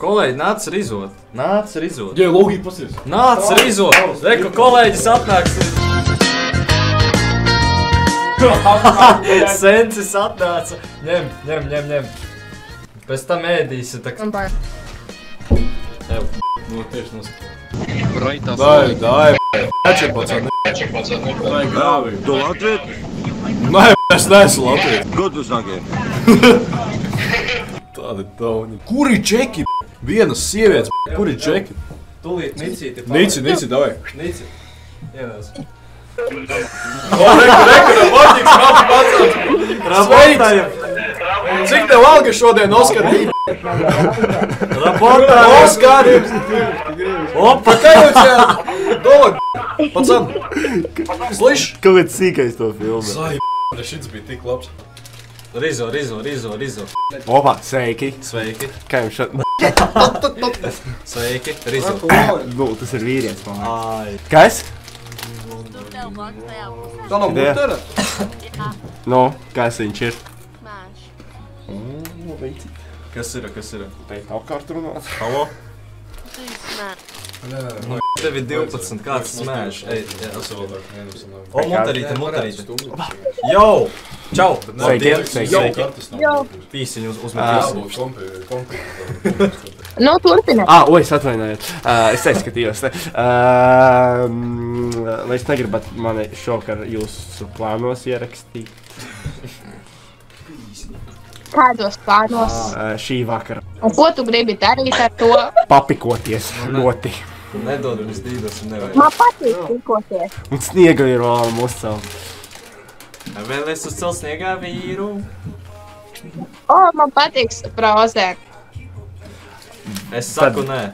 Kolēģi, nāc rizot. Nāc rizot. Jā, lūgī pasies. Nāc rizot. Reku, kolēģis atnāks. Sensis atnāca. Ņem. Pēc tam ēdīsi. Ev. No, tieši noskatās. Дай,Ečer, pacani. Dai grāvi. Tu Latvijas? Nē, es neesmu Latvijas. Ko tu saki? Tādi tauni. Kur ir čeki? Vienas sievietes, kur ir čeki? Tūlīt Nicīti. Nici, davai. Nici. Ienāc. Rabotiks, man pacāts. Rabotajam. Cik tev alga šodien, Oskar? Rabotajam. Oskar! Opa, kā jau čia? Dolog, pacan. Sliš? Kāpēc sīkais to filmu? Zai, šits bija tik labs. Rizo. Opa, sveiki. Sveiki. Kā jums šeit? Sveiki. Rizo. Nu, tas ir vīrietis, man. Ai. Kas? Tā nav mutera? Nu, kas viņš ir? Kas ir? Teikt apkārt runāt. Halo? Tev ir 12, kāds smēš. Ej, o, mutarīte. Jau! Čau! Sveiki. Pīsiņu uzmetīs. Nu, turpināt. Oi, es atvainojos. Es aizskatījos. Vai es negribat mani šokar jūsu plānos ierakstīt? Kādos plānos? Šī vakara. Un ko tu gribi darīt ar to? Papikoties ļoti. Nedod viņas dīdos un nevajag. Man patīk pikoties. Un sniega ir vēl uzcelt. Vēl es uzcelt sniegā vīru. Man patīk prozēt. Es saku nē.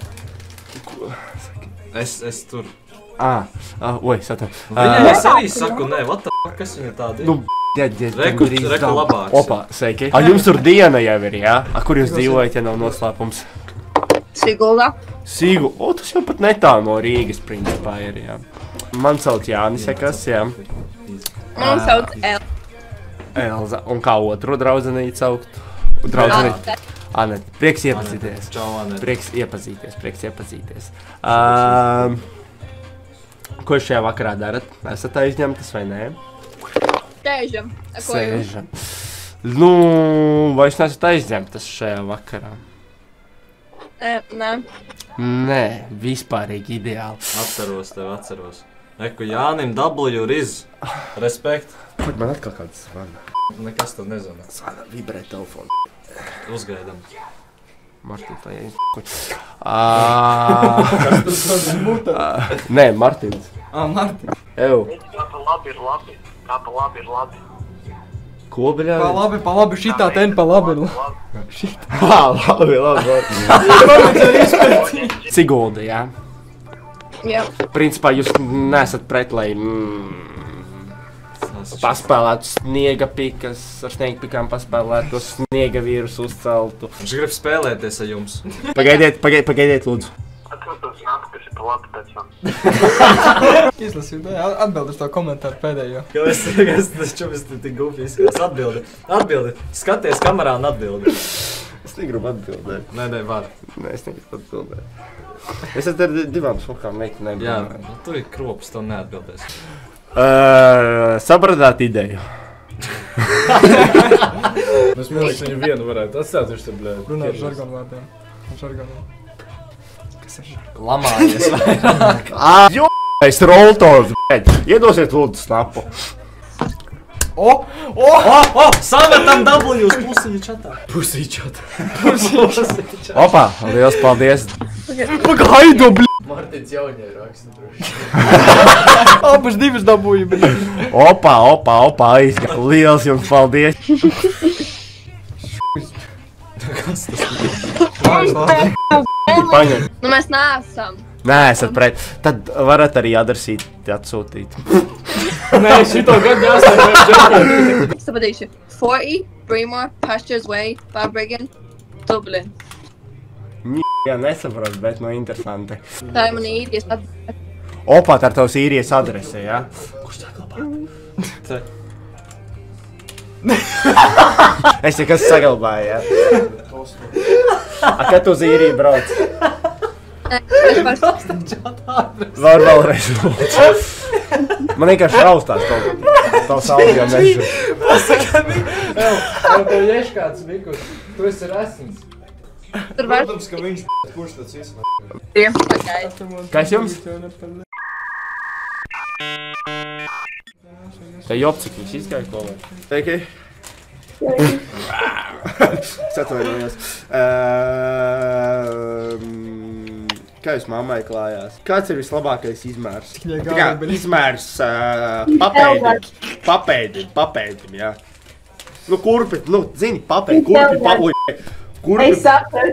Es tur. Oi, satver. Viņai es arī saku nē. What the fuck, kas viņa tāda ir? Nu, Reku labāks. Opa, sveiki. Jums tur diena jau ir, jā? Kur jūs dzīvojat, ja nav noslēpums? Sigulda. Sīgu. Tas jau pat netālu no Rīgas, principā, ir, jā. Man sauc Jānis, ja kas, jā. Man sauc Elza. Un kā otru draudzenīti saukt? Draudzenīti. Anet. Prieks iepazīties. Čau, Anet. Prieks iepazīties. Ko jūs šajā vakarā darat? Esat aizņemtas vai nē? Sēžam. Sēžam. Nu, vai jūs neesat aizņemtas šajā vakarā? Nē. Nē, vispārīgi ideāli. Atceros. Reku Jānim W riz. Respekt. Kur man atkal kāds zvana? Nekas tad nezvana. Zvana, vibrē telefonu. Uzgaidam. Martins, tā jāiz... Nē, Martins. Martins. Ew. Kāpa labi ir labi. Ko, bļā? Pa labi, šitā ten pa labi. Labi. Sigulda, jā? Jā. Principā jūs nesat pret, lai paspēlētu sniega pikas, ar sniega pikām paspēlētu, sniega vīrus uzceltu. Viņš grib spēlēties ar jums. Pagaidiet, lūdzu. Atkārtos nāk, kas ir pa labi pēc tam. Izlasīju, atbild uz to komentāru pēdējo. Es tik gūpi izskatās. Atbildi. Skaties kamerā un atbildi. Es negribu atbildēt. Nē, var. Nē, es negribu atbildēt. Es ar divām smukām meitenēm. Jā, tu ir krops, tev neatbildēs. Sabradāt ideju. Mēs mielīgs viņu vienu varētu atstāt, viņš te, blē. Runā ar žargonu vārdiem. Lamājies vairāk. Es roltors, bļēd. Iedosiet lūdzu snapu. Sametam W uz pusiņu čatā. Opa, liels paldies. Pagaidu, bļēd. Martins jauņai raksta droši. Abas divas dabūju, bļēd. Opa, aizgā. Liels jums paldies. Kas tas ir? Paņem. Nu, mēs neesam. Nē, esat pret. Tad varat arī adresīt atsūtīt. Nē, šito gadu jāsaka. Es pateikšu. 4E, Braemore, Pastures Way, Balbriggan, Dublin. Jā, nesaprot, bet no interesanti. Tā ir mana īrijas adrese. Opa, tā ir tavs īrijas adrese, jā? Kurš tā glabā? Es nekas saglabāju, jā? Kad tu uz īriju brauc? Es varu Var vēlreiz lūdzu. Man vienkārši raustās tavs audio mežu. Tev ješ kāds Mikus. Tu esi resns. tur var Protams, ka viņš kurš tāds izsmē. pagaid. Kas jums? Te jopcik viņš izgāja kolē. Sveiki. Es atvainojos. Kā jūs mammai klājās? Kāds ir vislabākais izmērs? Tā kā izmērs papēdim, jā. Nu, kurpi, zini, papēdi, kurpi,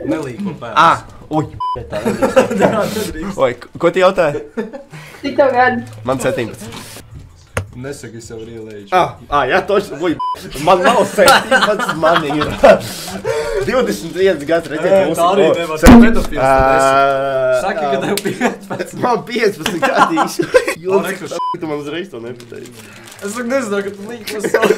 Nelīko pēc. Oi, ko tu jautāji? Cik tev gadu? Man 17. Nesaki savu rielēģi. Jā, toši, man nav 17, man ir 21 gads, redziet, Tā arī nevar būt pedofils. Saki, ka tev 15. Man 15 gadīši. Tu man uzreiz to nepateici. Es saku, nezinu, ka tu līk par savu.